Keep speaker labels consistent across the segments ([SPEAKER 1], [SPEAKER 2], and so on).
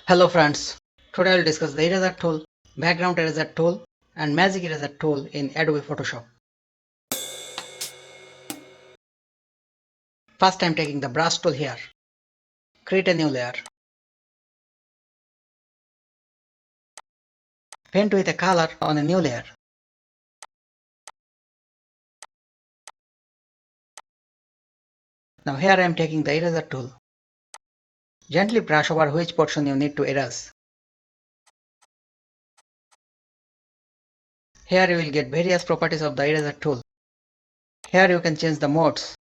[SPEAKER 1] Hello friends, today I will discuss the eraser tool, background eraser tool and magic eraser tool in Adobe Photoshop. First I am taking the brush tool here. Create a new layer. Paint with a color on a new layer. Now here I am taking the eraser tool. Gently brush over which portion you need to erase. Here you will get various properties of the eraser tool. Here you can change the modes.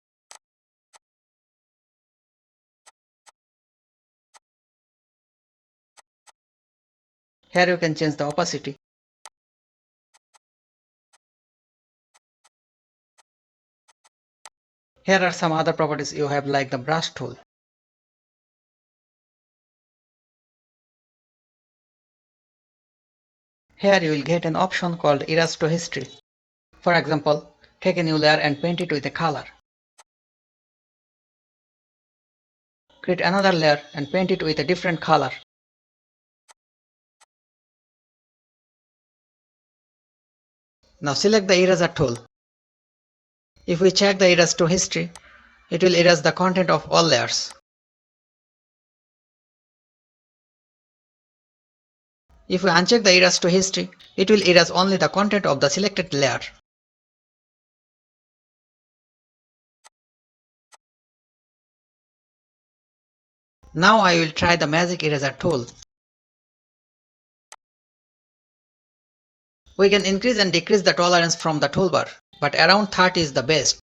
[SPEAKER 1] Here you can change the opacity. Here are some other properties you have like the brush tool. Here you will get an option called Erase to History. For example, take a new layer and paint it with a color. Create another layer and paint it with a different color. Now select the eraser tool. If we check the erase to history, it will erase the content of all layers. If we uncheck the erase to history, it will erase only the content of the selected layer. Now I will try the magic eraser tool. We can increase and decrease the tolerance from the toolbar, but around 30 is the best.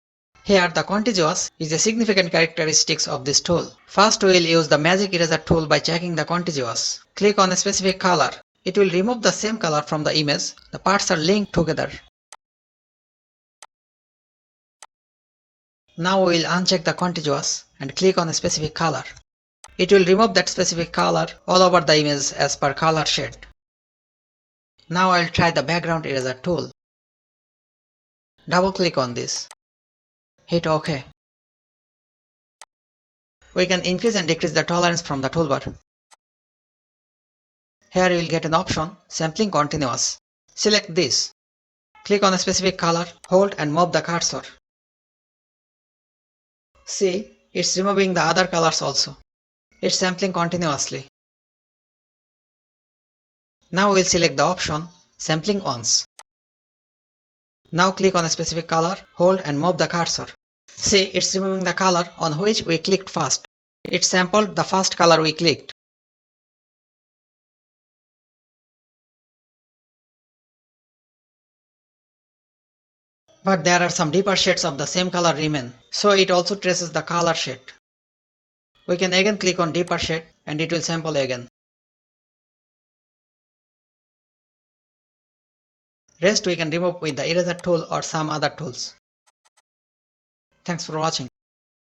[SPEAKER 1] Here the contiguous is a significant characteristic of this tool. First we will use the magic eraser tool by checking the contiguous. Click on a specific color. It will remove the same color from the image. The parts are linked together. Now we will uncheck the contiguous and click on a specific color. It will remove that specific color all over the image as per color shade. Now I will try the background eraser tool. Double click on this. Hit OK. We can increase and decrease the tolerance from the toolbar. Here you will get an option, Sampling Continuous. Select this. Click on a specific color, hold and move the cursor. See, it's removing the other colors also. It's sampling continuously. Now we'll select the option, Sampling Once. Now click on a specific color, hold and move the cursor. See, it's removing the color on which we clicked first. It sampled the first color we clicked. But there are some deeper shades of the same color remain, so it also traces the color shade. We can again click on deeper shade and it will sample again. Rest we can remove with the eraser tool or some other tools. Thanks for watching.